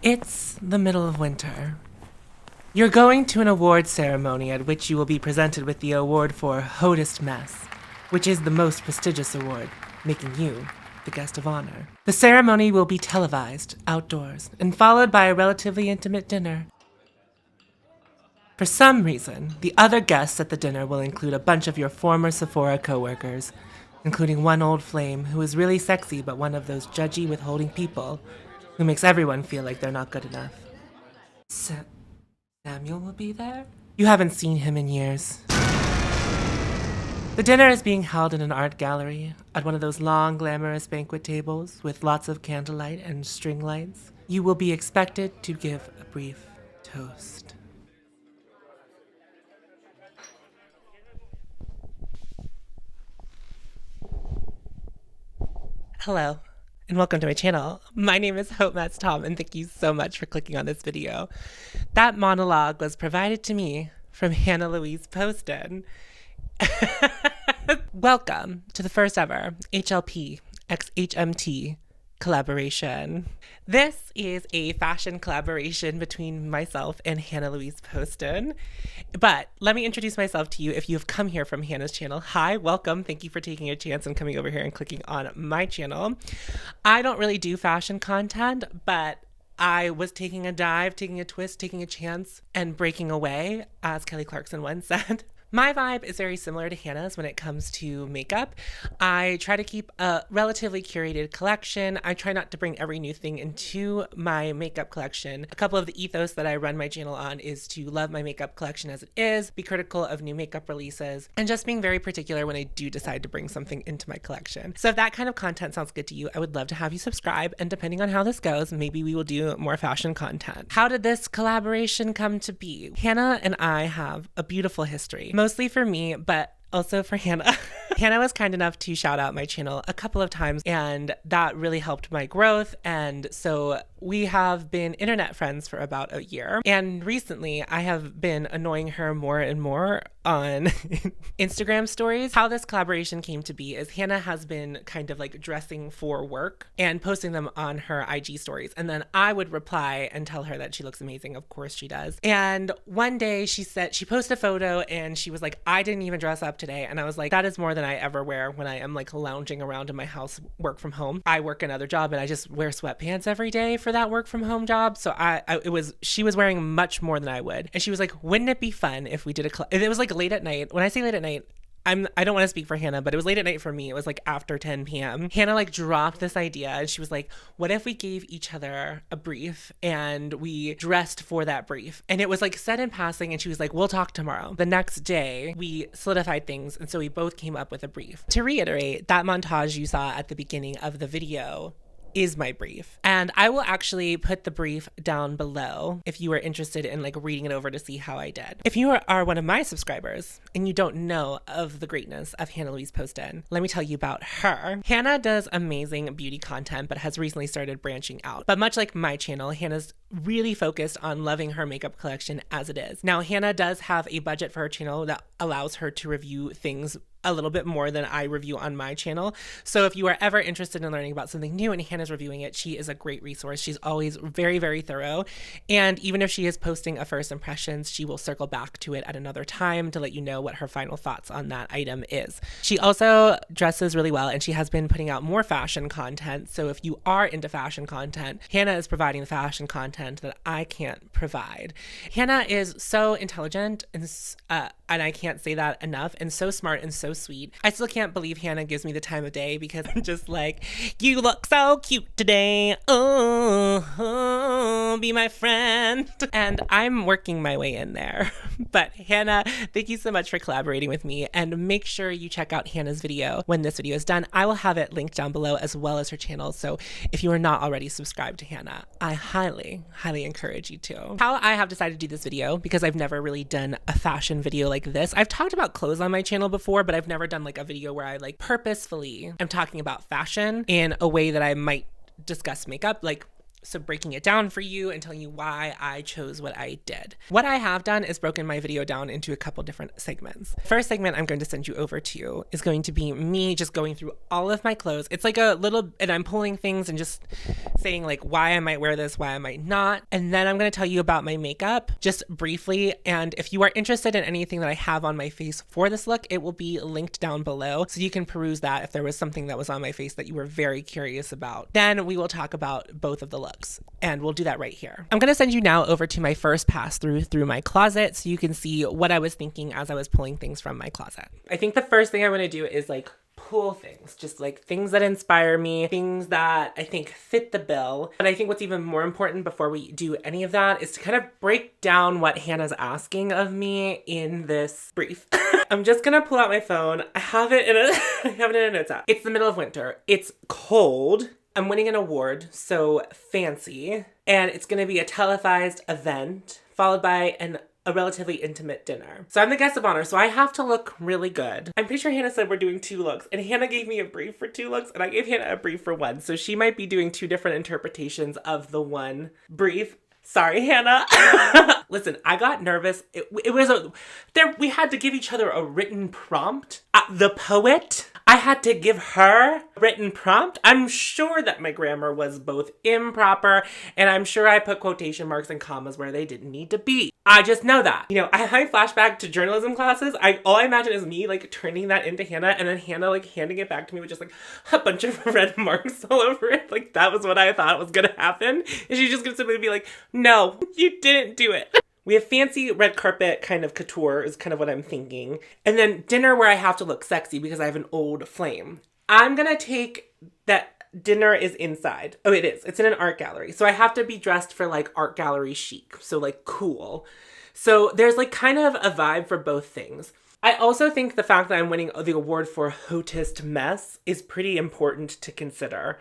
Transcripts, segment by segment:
It's the middle of winter. You're going to an award ceremony at which you will be presented with the award for Hautest Mess, which is the most prestigious award, making you the guest of honor. The ceremony will be televised outdoors and followed by a relatively intimate dinner. For some reason, the other guests at the dinner will include a bunch of your former Sephora coworkers, including one old flame who is really sexy but one of those judgy, withholding people who makes everyone feel like they're not good enough. Samuel will be there? You haven't seen him in years. The dinner is being held in an art gallery at one of those long, glamorous banquet tables with lots of candlelight and string lights. You will be expected to give a brief toast. Hello, and welcome to my channel. My name is Hautest Mess, and thank you so much for clicking on this video. That monologue was provided to me from Hannah Louise Poston. Welcome to the first ever HLP x HMT collaboration. This is a fashion collaboration between myself and Hannah Louise Poston. But let me introduce myself to you if you've come here from Hannah's channel. Hi, welcome. Thank you for taking a chance and coming over here and clicking on my channel. I don't really do fashion content, but I was taking a dive, taking a twist, taking a chance, and breaking away, as Kelly Clarkson once said. My vibe is very similar to Hannah's when it comes to makeup. I try to keep a relatively curated collection. I try not to bring every new thing into my makeup collection. A couple of the ethos that I run my channel on is to love my makeup collection as it is, be critical of new makeup releases, and just being very particular when I do decide to bring something into my collection. So if that kind of content sounds good to you, I would love to have you subscribe, and depending on how this goes, maybe we will do more fashion content. How did this collaboration come to be? Hannah and I have a beautiful history. Mostly for me, but also for Hannah. Hannah was kind enough to shout out my channel a couple of times, and that really helped my growth. And so we have been internet friends for about a year. And recently I have been annoying her more and more on Instagram stories. How this collaboration came to be is Hannah has been kind of like dressing for work and posting them on her IG stories. And then I would reply and tell her that she looks amazing. Of course she does. And one day she said, she posted a photo and she was like, I didn't even dress up today. And I was like, that is more than I ever wear when I am like lounging around in my house, work from home. I work another job and I just wear sweatpants every day for that work from home job. So she was wearing much more than I would. And she was like, wouldn't it be fun if we did it was like late at night. When I say late at night, I don't want to speak for Hannah, but it was late at night for me. It was like after 10 p.m. Hannah like dropped this idea and she was like, what if we gave each other a brief and we dressed for that brief? And it was like said in passing and she was like, we'll talk tomorrow. The next day we solidified things and so we both came up with a brief. To reiterate, that montage you saw at the beginning of the video is my brief. And I will actually put the brief down below if you are interested in like reading it over to see how I did. If you are one of my subscribers and you don't know of the greatness of Hannah Louise Poston, let me tell you about her. Hannah does amazing beauty content, but has recently started branching out. But much like my channel, Hannah's really focused on loving her makeup collection as it is. Now, Hannah does have a budget for her channel that allows her to review things a little bit more than I review on my channel. So if you are ever interested in learning about something new and Hannah's reviewing it, she is a great resource. She's always very, very thorough. And even if she is posting a first impressions, she will circle back to it at another time to let you know what her final thoughts on that item is. She also dresses really well and she has been putting out more fashion content. So if you are into fashion content, Hannah is providing the fashion content that I can't provide. Hannah is so intelligent and I can't say that enough, and so smart and so sweet. I still can't believe Hannah gives me the time of day because I'm just like, you look so cute today. Oh, be my friend. And I'm working my way in there. But Hannah, thank you so much for collaborating with me, and make sure you check out Hannah's video when this video is done. I will have it linked down below as well as her channel. So if you are not already subscribed to Hannah, I highly, highly encourage you to. How I have decided to do this video, because I've never really done a fashion video like this. I've talked about clothes on my channel before, but I've never done like a video where I like purposefully am talking about fashion in a way that I might discuss makeup. Like So breaking it down for you and telling you why I chose what I did. What I have done is broken my video down into a couple different segments. First segment I'm going to send you over to is going to be me just going through all of my clothes. It's like a little, and I'm pulling things and just saying like why I might wear this, why I might not. And then I'm going to tell you about my makeup just briefly. And if you are interested in anything that I have on my face for this look, it will be linked down below. So you can peruse that if there was something that was on my face that you were very curious about. Then we will talk about both of the looks. And we'll do that right here. I'm going to send you now over to my first pass through my closet so you can see what I was thinking as I was pulling things from my closet. I think the first thing I want to do is like pull things, just like things that inspire me, things that I think fit the bill. But I think what's even more important before we do any of that is to kind of break down what Hannah's asking of me in this brief. I'm just gonna pull out my phone. I have it in a notes app. It's the middle of winter. It's cold. I'm winning an award, so fancy. And it's gonna be a televised event followed by a relatively intimate dinner. So I'm the guest of honor, so I have to look really good. I'm pretty sure Hannah said we're doing 2 looks, and Hannah gave me a brief for 2 looks, and I gave Hannah a brief for 1. So she might be doing 2 different interpretations of the one brief. Sorry, Hannah. Listen, I got nervous. We had to give each other a written prompt. The poet, I had to give her a written prompt. I'm sure that my grammar was both improper, and I'm sure I put quotation marks and commas where they didn't need to be. I just know that. You know, I flashback to journalism classes. All I imagine is me like turning that into Hannah, and then Hannah like handing it back to me with just like a bunch of red marks all over it. Like that was what I thought was gonna happen. And she's just gonna simply be like, no, you didn't do it. We have fancy red carpet kind of couture is kind of what I'm thinking. And then dinner where I have to look sexy because I have an old flame. I'm gonna take that dinner is inside. Oh, it is. It's in an art gallery. So I have to be dressed for like art gallery chic. So like cool. So there's like kind of a vibe for both things. I also think the fact that I'm winning the award for Hautest Mess is pretty important to consider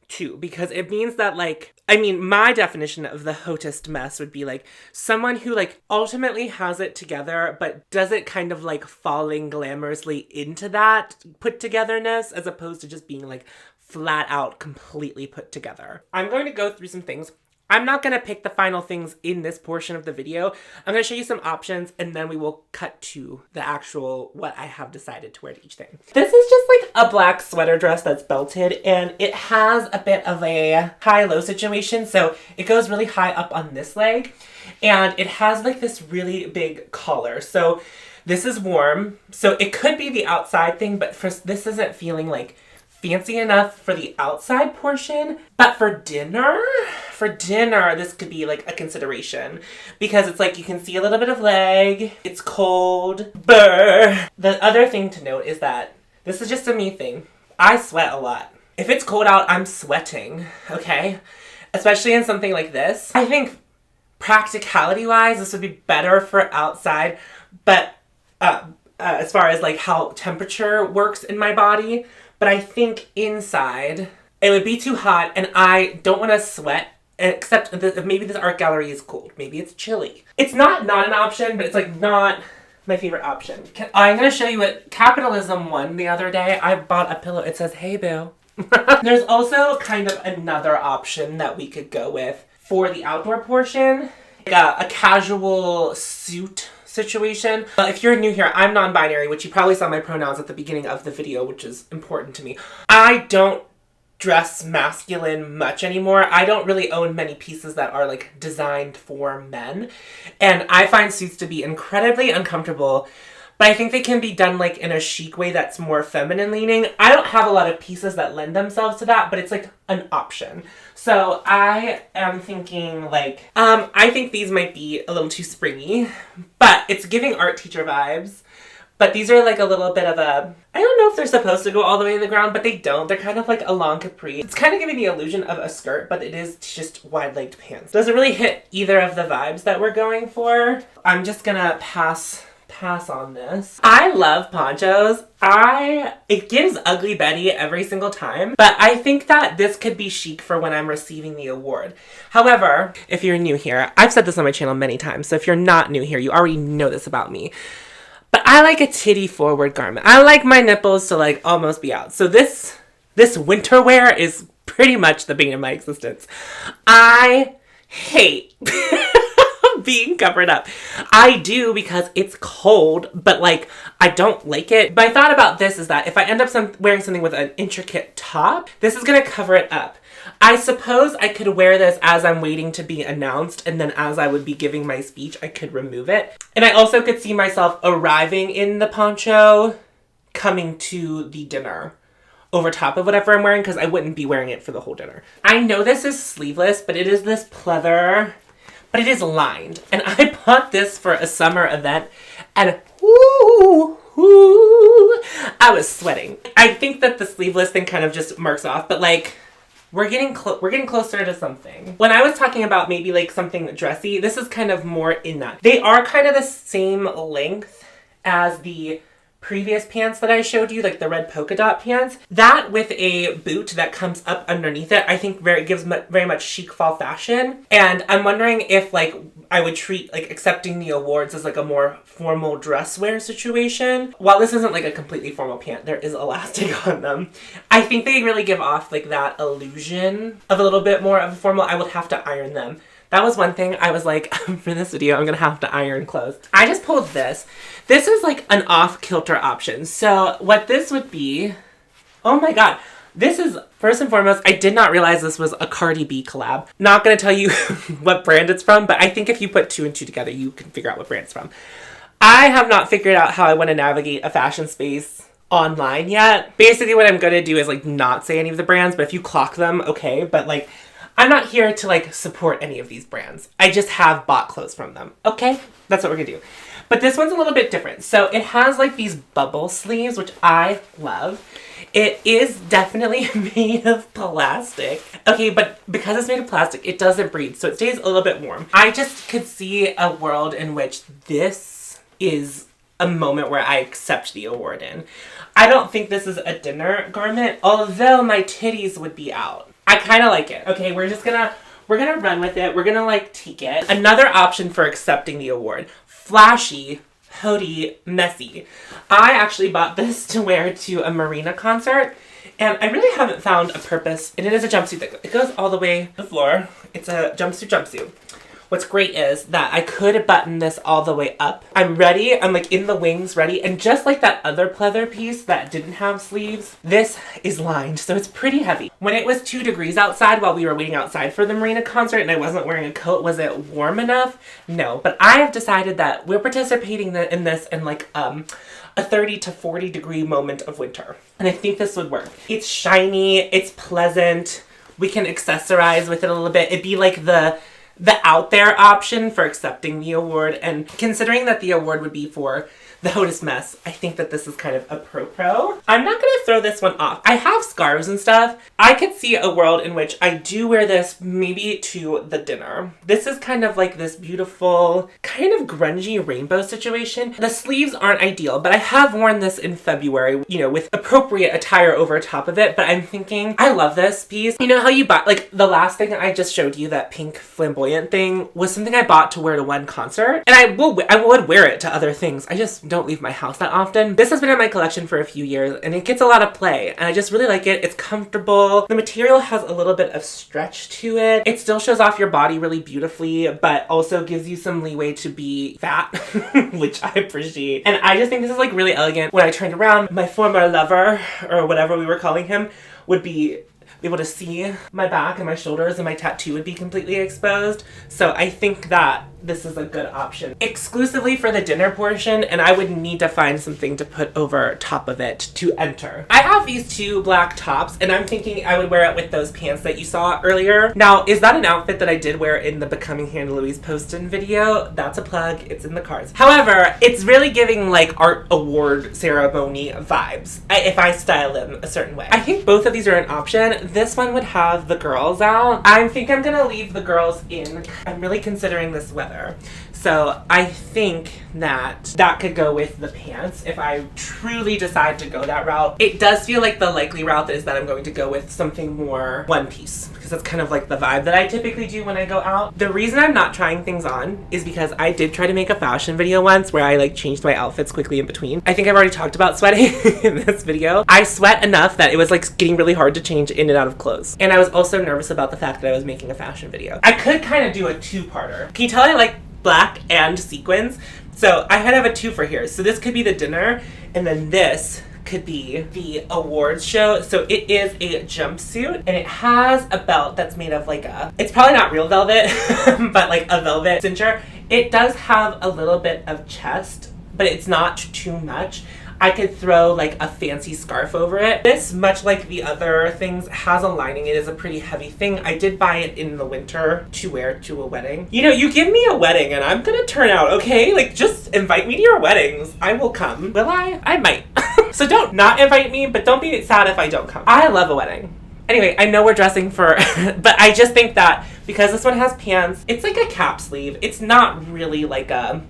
too, because it means that like, I mean, my definition of the Hautest Mess would be like someone who like ultimately has it together, but does it kind of like falling glamorously into that put togetherness as opposed to just being like flat out completely put together. I'm going to go through some things. I'm not going to pick the final things in this portion of the video. I'm going to show you some options and then we will cut to the actual what I have decided to wear to each thing. This is just like a black sweater dress that's belted and it has a bit of a high-low situation. So it goes really high up on this leg and it has like this really big collar. So this is warm. So it could be the outside thing, but this isn't feeling like fancy enough for the outside portion, but for dinner, this could be like a consideration because it's like you can see a little bit of leg, it's cold, brr. The other thing to note is that this is just a me thing. I sweat a lot. If it's cold out, I'm sweating, okay? Especially in something like this. I think practicality-wise, this would be better for outside, but as far as like how temperature works in my body, but I think inside it would be too hot and I don't want to sweat except maybe this art gallery is cold. Maybe it's chilly. It's not an option, but it's like not my favorite option. I'm going to show you what Capitalism won the other day. I bought a pillow. It says, hey boo. There's also kind of another option that we could go with for the outdoor portion. Like a casual suit situation. If you're new here, I'm non-binary, which you probably saw my pronouns at the beginning of the video, which is important to me. I don't dress masculine much anymore. I don't really own many pieces that are like designed for men. And I find suits to be incredibly uncomfortable, but I think they can be done like in a chic way that's more feminine leaning. I don't have a lot of pieces that lend themselves to that, but it's like an option. So I am thinking like, I think these might be a little too springy, but it's giving art teacher vibes. But these are like a little bit of a, I don't know if they're supposed to go all the way to the ground, but they don't. They're kind of like a long capri. It's kind of giving the illusion of a skirt, but it is just wide-legged pants. Doesn't really hit either of the vibes that we're going for. I'm just gonna pass on this. I love ponchos. It gives Ugly Betty every single time, but I think that this could be chic for when I'm receiving the award. However, if you're new here, I've said this on my channel many times, so if you're not new here, you already know this about me. But I like a titty forward garment. I like my nipples to like almost be out. So this winter wear is pretty much the bane of my existence. I hate being covered up. I do because it's cold, but like I don't like it. My thought about this is that if I end up wearing something with an intricate top, this is going to cover it up. I suppose I could wear this as I'm waiting to be announced, and then as I would be giving my speech, I could remove it. And I also could see myself arriving in the poncho, coming to the dinner over top of whatever I'm wearing, because I wouldn't be wearing it for the whole dinner. I know this is sleeveless, but it is this pleather, but it is lined. And I bought this for a summer event, and I was sweating. I think that the sleeveless thing kind of just marks off, but like, we're getting closer to something. When I was talking about maybe like something dressy, this is kind of more in that. They are kind of the same length as the previous pants that I showed you, like the red polka dot pants. That with a boot that comes up underneath it, I think gives very much chic fall fashion. And I'm wondering if like I would treat like accepting the awards as like a more formal dress wear situation. While this isn't like a completely formal pant, there is elastic on them. I think they really give off like that illusion of a little bit more of a formal. I would have to iron them. That was one thing I was like, for this video, I'm going to have to iron clothes. I just pulled this. This is like an off-kilter option. So what this would be, oh my God. This is, first and foremost, I did not realize this was a Cardi B collab. Not going to tell you what brand it's from, but I think if you put two and two together, you can figure out what brand it's from. I have not figured out how I want to navigate a fashion space online yet. Basically what I'm going to do is like not say any of the brands, but if you clock them, okay. But like, I'm not here to like support any of these brands. I just have bought clothes from them. Okay, that's what we're gonna do. But this one's a little bit different. So it has like these bubble sleeves, which I love. It is definitely made of plastic. Okay, but because it's made of plastic, it doesn't breathe, so it stays a little bit warm. I just could see a world in which this is a moment where I accept the award in. I don't think this is a dinner garment, although my titties would be out. I kind of like it. Okay, we're gonna run with it. We're gonna like take it. Another option for accepting the award. Flashy, Hautest Messy. I actually bought this to wear to a Marina concert, and I really haven't found a purpose. And it is a jumpsuit that it goes all the way to the floor. It's a jumpsuit. What's great is that I could button this all the way up. I'm ready. I'm like in the wings ready. And just like that other pleather piece that didn't have sleeves, this is lined. So it's pretty heavy. When it was 2 degrees outside while we were waiting outside for the Marina concert and I wasn't wearing a coat, was it warm enough? No. But I have decided that we're participating in this in like a 30 to 40 degree moment of winter. And I think this would work. It's shiny. It's pleasant. We can accessorize with it a little bit. It'd be like the out there option for accepting the award, and considering that the award would be for the Hautest Mess, I think that this is kind of a pro. I'm not gonna throw this one off. I have scarves and stuff. I could see a world in which I do wear this maybe to the dinner. This is kind of like this beautiful, kind of grungy rainbow situation. The sleeves aren't ideal, but I have worn this in February, you know, with appropriate attire over top of it, but I'm thinking, I love this piece. You know how you bought, like the last thing I just showed you, that pink flamboyant thing, was something I bought to wear to one concert, and I would wear it to other things. I just don't leave my house that often. This has been in my collection for a few years and it gets a lot of play and I just really like it. It's comfortable. The material has a little bit of stretch to it. It still shows off your body really beautifully, but also gives you some leeway to be fat, which I appreciate. And I just think this is like really elegant. When I turned around, my former lover, or whatever we were calling him, would be able to see my back and my shoulders, and my tattoo would be completely exposed. So I think that this is a good option exclusively for the dinner portion, and I would need to find something to put over top of it to enter. I have these 2 black tops and I'm thinking I would wear it with those pants that you saw earlier. Now, is that an outfit that I did wear in the Becoming Hannah Louise Poston video? That's a plug. It's in the cards. However, it's really giving like art award ceremony vibes if I style them a certain way. I think both of these are an option. This one would have the girls out. I think I'm gonna leave the girls in. I'm really considering this weather. So I think that could go with the pants if I truly decide to go that route. It does feel like the likely route is that I'm going to go with something more one piece, because because that's kind of like the vibe that I typically do when I go out. The reason I'm not trying things on is because I did try to make a fashion video once where I like changed my outfits quickly in between. I think I've already talked about sweating in this video. I sweat enough that it was like getting really hard to change in and out of clothes. And I was also nervous about the fact that I was making a fashion video. I could kind of do a two-parter. Can you tell I like black and sequins? So I kind of have a twofer here. So this could be the dinner, and then this could be the awards show. So it is a jumpsuit, and it has a belt that's made of like it's probably not real velvet, but like a velvet cincher. It does have a little bit of chest, but it's not too much. I could throw like a fancy scarf over it. This, much like the other things, has a lining. It is a pretty heavy thing. I did buy it in the winter to wear to a wedding. You know, you give me a wedding and I'm gonna turn out, okay? Like, just invite me to your weddings. I will come. Will I? I might. So don't not invite me, but don't be sad if I don't come. I love a wedding. Anyway, I know we're dressing for, but I just think that because this one has pants, it's like a cap sleeve. It's not really like a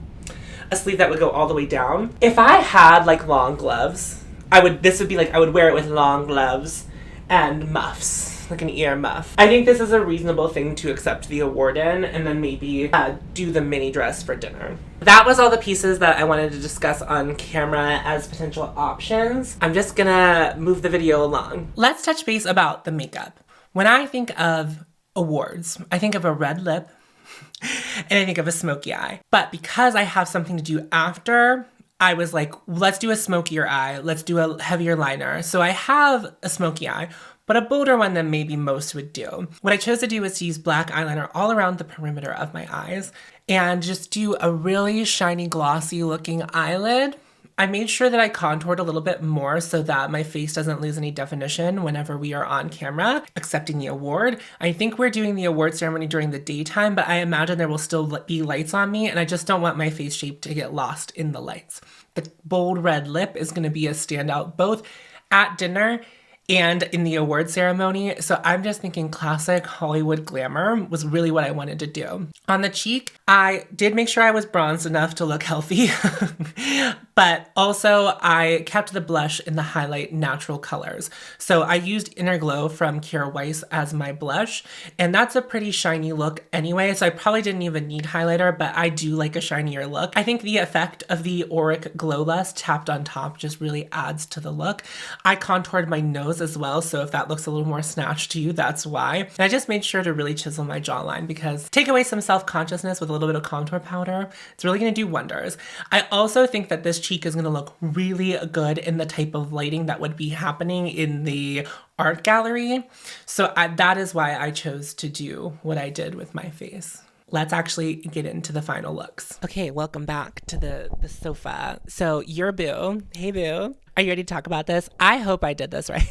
sleeve that would go all the way down. If I had like long gloves, I would wear it with long gloves and muffs, like an ear muff. I think this is a reasonable thing to accept the award in, and then maybe do the mini dress for dinner. That was all the pieces that I wanted to discuss on camera as potential options. I'm just gonna move the video along. Let's touch base about the makeup. When I think of awards, I think of a red lip, and I think of a smoky eye. But because I have something to do after, I was like, let's do a smokier eye. Let's do a heavier liner. So I have a smoky eye, but a bolder one than maybe most would do. What I chose to do was to use black eyeliner all around the perimeter of my eyes and just do a really shiny, glossy looking eyelid. I made sure that I contoured a little bit more so that my face doesn't lose any definition whenever we are on camera accepting the award. I think we're doing the award ceremony during the daytime, but I imagine there will still be lights on me, and I just don't want my face shape to get lost in the lights. The bold red lip is going to be a standout both at dinner and in the award ceremony. So I'm just thinking classic Hollywood glamour was really what I wanted to do. On the cheek, I did make sure I was bronzed enough to look healthy, but also I kept the blush in the highlight natural colors. So I used Inner Glow from Kira Weiss as my blush, and that's a pretty shiny look anyway, so I probably didn't even need highlighter, but I do like a shinier look. I think the effect of the Auric Glow Lust tapped on top just really adds to the look. I contoured my nose as well, so if that looks a little more snatched to you, that's why. And I just made sure to really chisel my jawline because take away some self-consciousness with a little bit of contour powder, it's really going to do wonders. I also think that this cheek is going to look really good in the type of lighting that would be happening in the art gallery. So that is why I chose to do what I did with my face. Let's actually get into the final looks. Okay, welcome back to the sofa. So your boo, hey boo, are you ready to talk about this? I hope I did this right.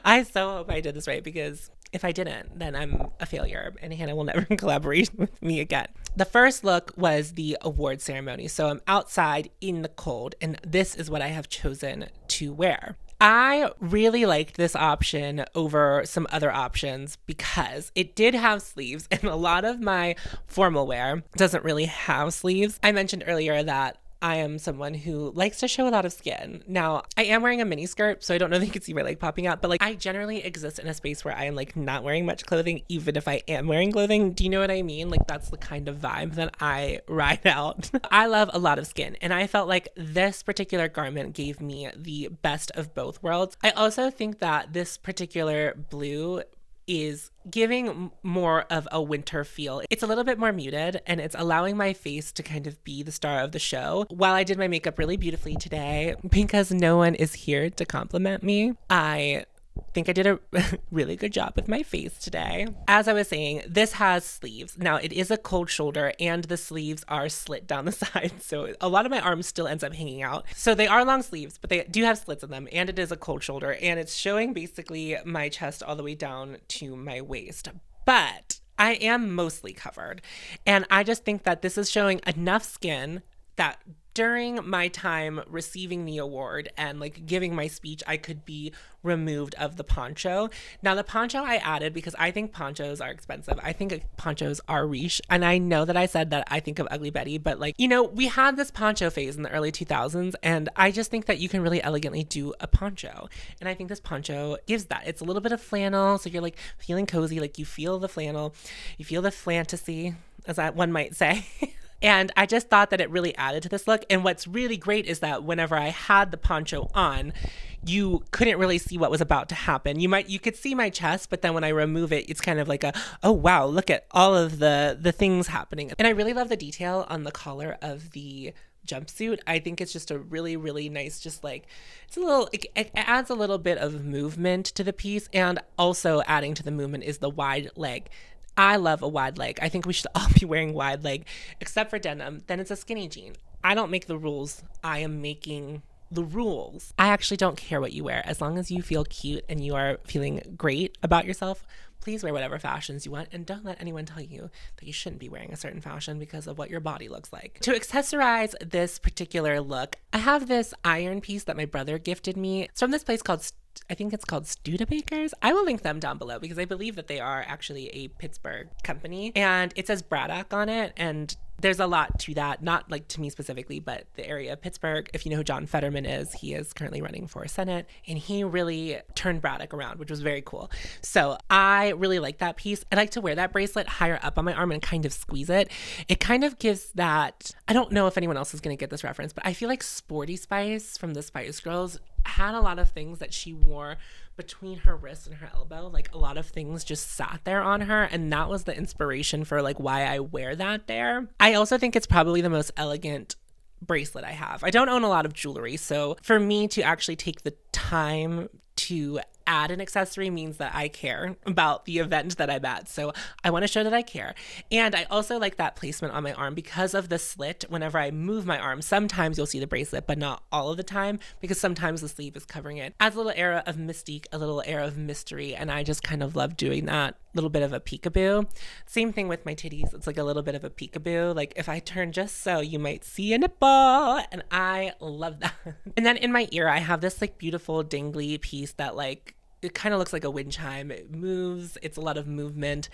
I so hope I did this right, because if I didn't, then I'm a failure and Hannah will never collaborate with me again. The first look was the award ceremony. So I'm outside in the cold, and this is what I have chosen to wear. I really liked this option over some other options because it did have sleeves, and a lot of my formal wear doesn't really have sleeves. I mentioned earlier that I am someone who likes to show a lot of skin. Now, I am wearing a mini skirt, so I don't know if you can see my leg popping out, but like I generally exist in a space where I am like not wearing much clothing, even if I am wearing clothing. Do you know what I mean? Like that's the kind of vibe that I ride out. I love a lot of skin, and I felt like this particular garment gave me the best of both worlds. I also think that this particular blue is giving more of a winter feel. It's a little bit more muted, and it's allowing my face to kind of be the star of the show. While I did my makeup really beautifully today, because no one is here to compliment me, I think I did a really good job with my face today. As I was saying, this has sleeves. Now it is a cold shoulder and the sleeves are slit down the side. So a lot of my arm still ends up hanging out. So they are long sleeves, but they do have slits in them, and it is a cold shoulder, and it's showing basically my chest all the way down to my waist. But I am mostly covered, and I just think that this is showing enough skin that during my time receiving the award and like giving my speech, I could be removed of the poncho. Now the poncho I added because I think ponchos are expensive. I think ponchos are riche. And I know that I said that I think of Ugly Betty, but like, you know, we had this poncho phase in the early 2000s, and I just think that you can really elegantly do a poncho. And I think this poncho gives that. It's a little bit of flannel, so you're like feeling cozy, like you feel the flannel, you feel the fantasy, as one might say. And I just thought that it really added to this look. And what's really great is that whenever I had the poncho on, you couldn't really see what was about to happen. You could see my chest, but then when I remove it, it's kind of like oh wow, look at all of the things happening. And I really love the detail on the collar of the jumpsuit. I think it's just a really, really nice, just like, it adds a little bit of movement to the piece. And also adding to the movement is the wide leg. I love a wide leg. I think we should all be wearing wide leg, except for denim. Then it's a skinny jean. I don't make the rules. I am making the rules. I actually don't care what you wear. As long as you feel cute and you are feeling great about yourself, please wear whatever fashions you want, and don't let anyone tell you that you shouldn't be wearing a certain fashion because of what your body looks like. To accessorize this particular look, I have this iron piece that my brother gifted me. It's from this place called, I think it's called Studebakers. I will link them down below because I believe that they are actually a Pittsburgh company, and it says Braddock on it, and there's a lot to that, not like to me specifically, but the area of Pittsburgh. If you know who John Fetterman is, he is currently running for Senate, and he really turned Braddock around, which was very cool. So I really like that piece. I like to wear that bracelet higher up on my arm and kind of squeeze it. It kind of gives that, I don't know if anyone else is going to get this reference, but I feel like Sporty Spice from the Spice Girls had a lot of things that she wore between her wrist and her elbow. Like a lot of things just sat there on her, and that was the inspiration for like why I wear that there. I also think it's probably the most elegant bracelet I have. I don't own a lot of jewelry, so for me to actually take the time to add an accessory means that I care about the event that I'm at. So I want to show that I care. And I also like that placement on my arm because of the slit. Whenever I move my arm, sometimes you'll see the bracelet, but not all of the time, because sometimes the sleeve is covering it. Adds a little air of mystique, a little air of mystery. And I just kind of love doing that little bit of a peekaboo. Same thing with my titties. It's like a little bit of a peekaboo. Like if I turn just so, you might see a nipple, and I love that. And then in my ear, I have this like beautiful dangly piece that like, it kind of looks like a wind chime. It moves. It's a lot of movement.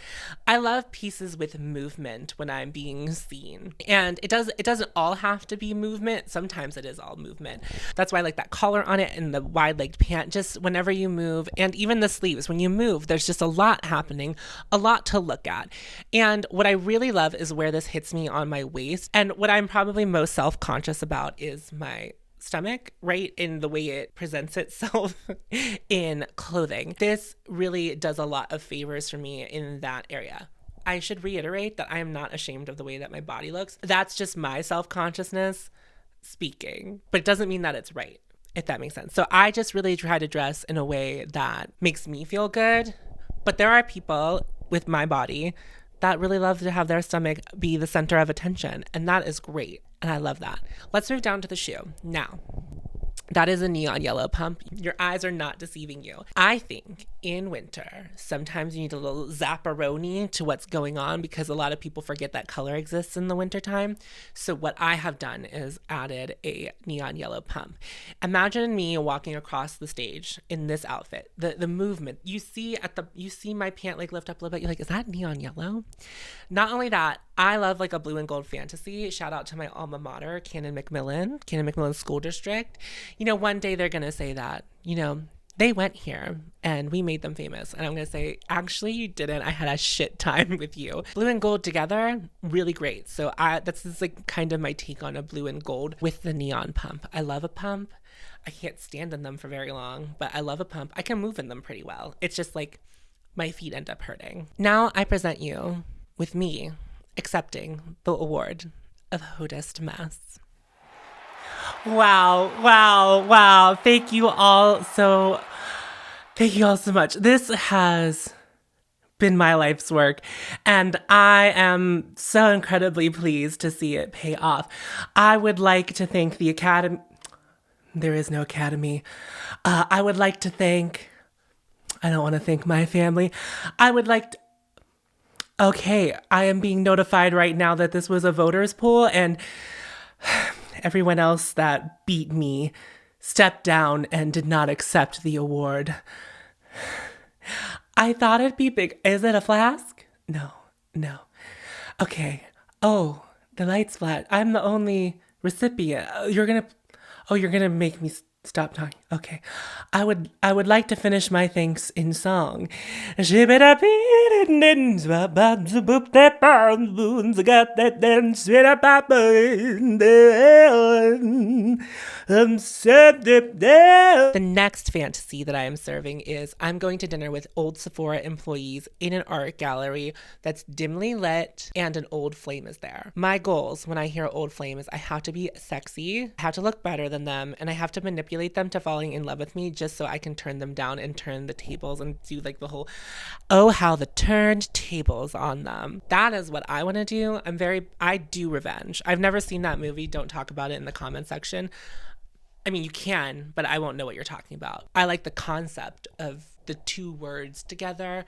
I love pieces with movement when I'm being seen. And it doesn't all have to be movement. Sometimes it is all movement. That's why I like that collar on it and the wide-legged pant. Just whenever you move, and even the sleeves, when you move, there's just a lot happening, a lot to look at. And what I really love is where this hits me on my waist. And what I'm probably most self-conscious about is my stomach, right, in the way it presents itself in clothing. This really does a lot of favors for me in that area. I should reiterate that I am not ashamed of the way that my body looks. That's just my self-consciousness speaking, but it doesn't mean that it's right, if that makes sense. So I just really try to dress in a way that makes me feel good. But there are people with my body that really love to have their stomach be the center of attention, and that is great. And I love that. Let's move down to the shoe. Now, that is a neon yellow pump. Your eyes are not deceiving you. I think in winter, sometimes you need a little zapparoni to what's going on because a lot of people forget that color exists in the wintertime. So what I have done is added a neon yellow pump. Imagine me walking across the stage in this outfit. The movement you see my pant like lift up a little bit. You're like, is that neon yellow? Not only that, I love like a blue and gold fantasy. Shout out to my alma mater, Cannon McMillan School District. You know, one day they're going to say that, you know, they went here and we made them famous. And I'm going to say, actually, you didn't. I had a shit time with you. Blue and gold together, really great. So that's like kind of my take on a blue and gold with the neon pump. I love a pump. I can't stand in them for very long, but I love a pump. I can move in them pretty well. It's just like my feet end up hurting. Now I present you with me accepting the award of Hautest Mess. Wow. Thank you all so much. This has been my life's work, and I am so incredibly pleased to see it pay off. I would like to thank the Academy. There is no Academy. I would like to thank, I don't want to thank my family. Okay, I am being notified right now that this was a voters poll, and everyone else that beat me stepped down and did not accept the award. I thought it'd be big. Is it a flask? No. Okay. Oh, the light's flat. I'm the only recipient. You're gonna make me stop talking. Okay. I would like to finish my thanks in song. The next fantasy that I am serving is I'm going to dinner with old Sephora employees in an art gallery that's dimly lit and an old flame is there. My goals when I hear old flame is I have to be sexy, I have to look better than them, and I have to manipulate them to falling in love with me just so I can turn them down and turn the tables and do like the whole, oh, how the turned tables on them. That is what I want to do. I do revenge. I've never seen that movie. Don't talk about it in the comment section. I mean, you can, but I won't know what you're talking about. I like the concept of the two words together,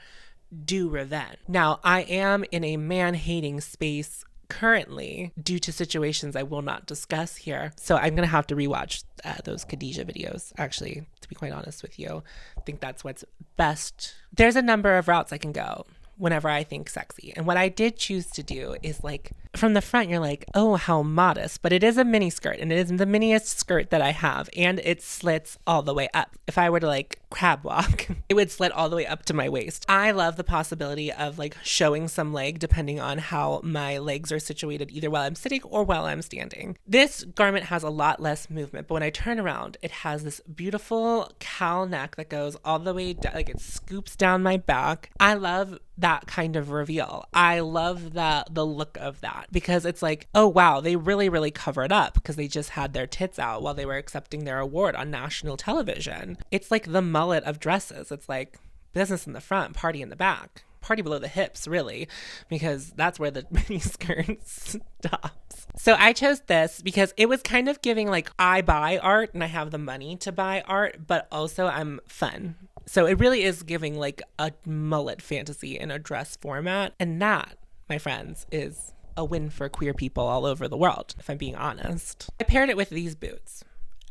do revenge. Now, I am in a man-hating space currently due to situations I will not discuss here. So I'm going to have to rewatch those Khadijah videos, actually, to be quite honest with you. I think that's what's best. There's a number of routes I can go whenever I think sexy. And what I did choose to do is like, from the front, you're like, oh, how modest. But it is a mini skirt, and it is the miniest skirt that I have, and it slits all the way up. If I were to like crab walk, it would slit all the way up to my waist. I love the possibility of like showing some leg depending on how my legs are situated, either while I'm sitting or while I'm standing. This garment has a lot less movement, but when I turn around, it has this beautiful cowl neck that goes all the way down, like it scoops down my back. I love that kind of reveal. I love the look of that, because it's like, oh wow, they really covered up because they just had their tits out while they were accepting their award on national television. It's like the mullet of dresses. It's like business in the front, party in the back, party below the hips, really, because that's where the mini skirt stops. So I chose this because it was kind of giving like, I buy art and I have the money to buy art, but also I'm fun. So it really is giving like a mullet fantasy in a dress format. And that, my friends, is a win for queer people all over the world, if I'm being honest. I paired it with these boots.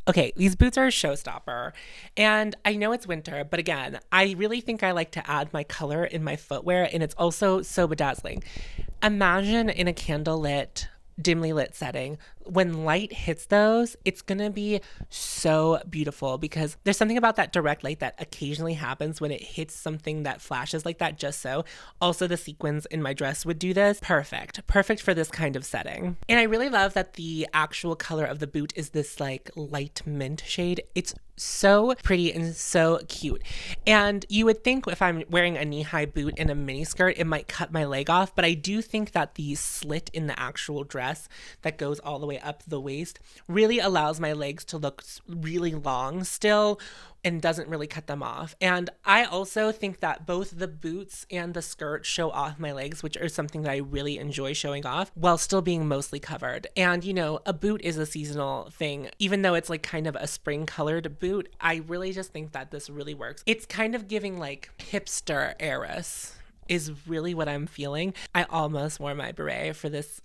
Okay, these boots are a showstopper, and I know it's winter, but again, I really think I like to add my color in my footwear, and it's also so bedazzling. Imagine in a candlelit, dimly lit setting, when light hits those, it's gonna be so beautiful, because there's something about that direct light that occasionally happens when it hits something that flashes like that, just so. Also, the sequins in my dress would do this. Perfect for this kind of setting. And I really love that the actual color of the boot is this like light mint shade. It's so pretty and so cute. And you would think if I'm wearing a knee-high boot and a mini skirt, it might cut my leg off, but I do think that the slit in the actual dress that goes all the way up the waist really allows my legs to look really long still and doesn't really cut them off. And I also think that both the boots and the skirt show off my legs, which are something that I really enjoy showing off while still being mostly covered. And you know, a boot is a seasonal thing. Even though it's like kind of a spring colored boot, I really just think that this really works. It's kind of giving like hipster heiress is really what I'm feeling. I almost wore my beret for this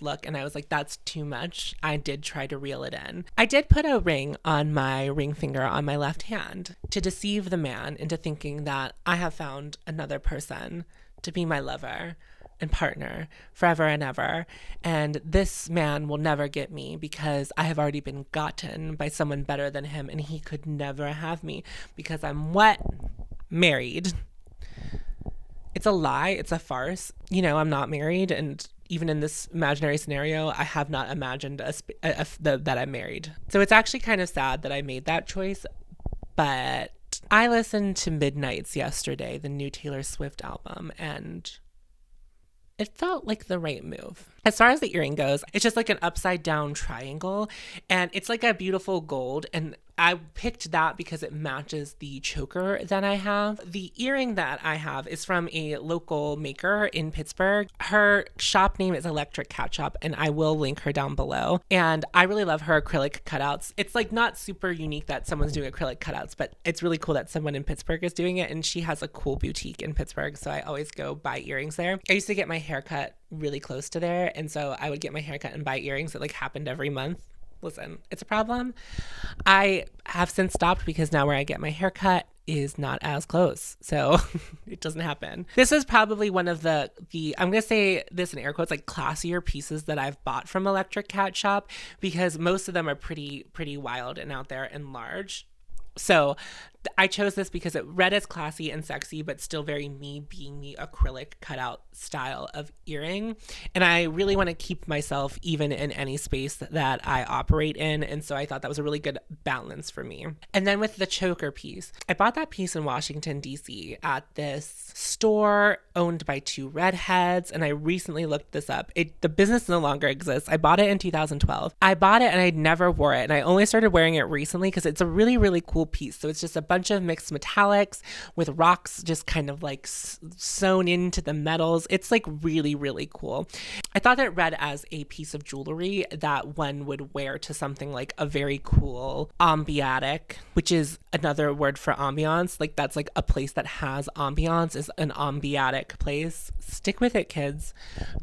look, and I was like, that's too much. I did try to reel it in. I did put a ring on my ring finger on my left hand to deceive the man into thinking that I have found another person to be my lover and partner forever and ever, and this man will never get me because I have already been gotten by someone better than him, and he could never have me because I'm what? Married. It's a lie. It's a farce. You know, I'm not married. And even in this imaginary scenario, I have not imagined that I'm married. So it's actually kind of sad that I made that choice. But I listened to Midnights yesterday, the new Taylor Swift album, and it felt like the right move. As far as the earring goes, it's just like an upside down triangle, and it's like a beautiful gold, and I picked that because it matches the choker that I have. The earring that I have is from a local maker in Pittsburgh. Her shop name is Electric Cat Shop, and I will link her down below. And I really love her acrylic cutouts. It's like not super unique that someone's doing acrylic cutouts, but it's really cool that someone in Pittsburgh is doing it, and she has a cool boutique in Pittsburgh, so I always go buy earrings there. I used to get my hair cut really close to there, and so I would get my hair cut and buy earrings. It like happened every month. listen, it's a problem. I have since stopped because now where I get my hair cut is not as close. So it doesn't happen. This is probably one of the I'm going to say this in air quotes, like classier pieces that I've bought from Electric Cat Shop, because most of them are pretty wild and out there and large. So I chose this because it read as classy and sexy, but still very me, being the acrylic cutout style of earring. And I really want to keep myself even in any space that I operate in. And so I thought that was a really good balance for me. And then with the choker piece, I bought that piece in Washington, D.C. at this store owned by two redheads. And I recently looked this up. The business no longer exists. I bought it in 2012. I bought it and I never wore it. And I only started wearing it recently because it's a really, really cool piece. So it's just a bunch of mixed metallics with rocks just kind of like sewn into the metals. It's like really, really cool. I thought it read as a piece of jewelry that one would wear to something like a very cool ambiatic, which is another word for ambiance. Like that's like a place that has ambiance, is an ambiatic place. Stick with it, kids.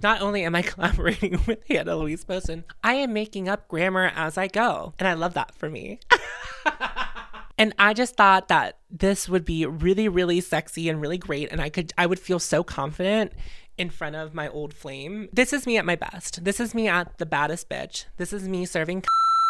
Not only am I collaborating with Hannah Louise Poston, I am making up grammar as I go. And I love that for me. And I just thought that this would be really, really sexy and really great. And I would feel so confident in front of my old flame. This is me at my best. This is me at the baddest bitch. This is me serving.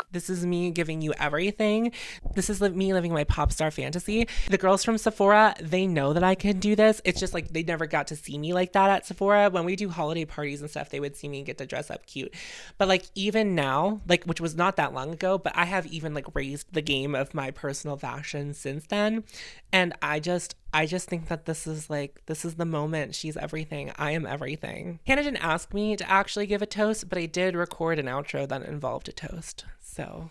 This is me giving you everything. This is me living my pop star fantasy. The girls from Sephora, they know that I can do this. It's just like they never got to see me like that at Sephora. When we do holiday parties and stuff, they would see me get to dress up cute. But like even now, like which was not that long ago, but I have even like raised the game of my personal fashion since then. And I just think that this is the moment. She's everything. I am everything. Hannah didn't ask me to actually give a toast, but I did record an outro that involved a toast. So,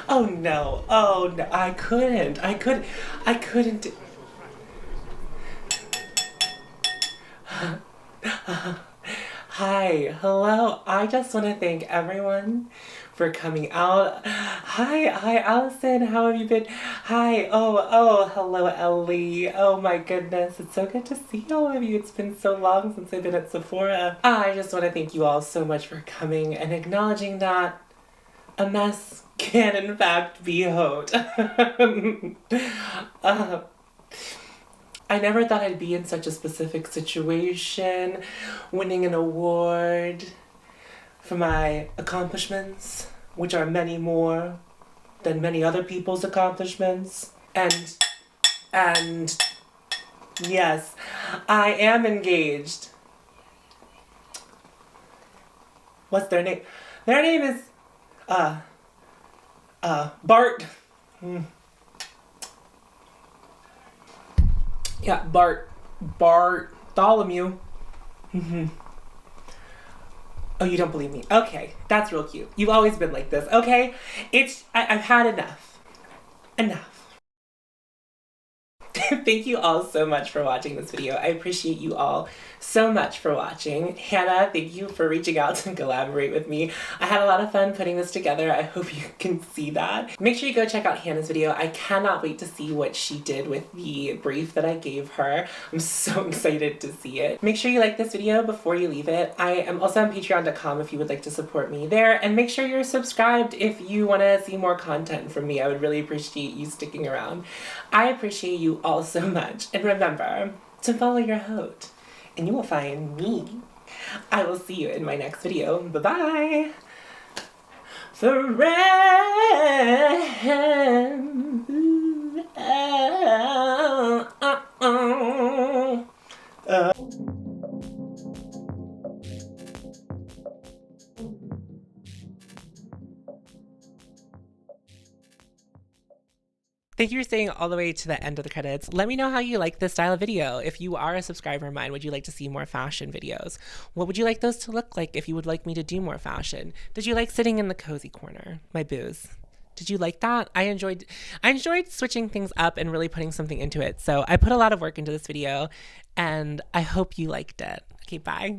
oh no, I couldn't. Hi, hello. I just want to thank everyone for coming out. Hi, Allison. How have you been? Hi. Hello, Ellie. Oh my goodness. It's so good to see all of you. It's been so long since I've been at Sephora. I just want to thank you all so much for coming and acknowledging that a mess can in fact be haute. I never thought I'd be in such a specific situation, winning an award for my accomplishments, which are many more than many other people's accomplishments. And yes, I am engaged. What's their name? Their name is Bart. Yeah, Bartholomew. Oh, you don't believe me? Okay, that's real cute. You've always been like this, okay? I've had enough. Enough. Thank you all so much for watching this video. I appreciate you all so much for watching. Hannah, thank you for reaching out to collaborate with me. I had a lot of fun putting this together. I hope you can see that. Make sure you go check out Hannah's video. I cannot wait to see what she did with the brief that I gave her. I'm so excited to see it. Make sure you like this video before you leave it. I am also on patreon.com if you would like to support me there, and make sure you're subscribed if you want to see more content from me. I would really appreciate you sticking around. I appreciate you all so much, and remember to follow your haute, and you will find me. I will see you in my next video. Bye-bye. Thank you for staying all the way to the end of the credits. Let me know how you like this style of video. If you are a subscriber of mine, would you like to see more fashion videos? What would you like those to look like if you would like me to do more fashion? Did you like sitting in the cozy corner, my booze? Did you like that? I enjoyed switching things up and really putting something into it. So I put a lot of work into this video, and I hope you liked it. Okay, bye.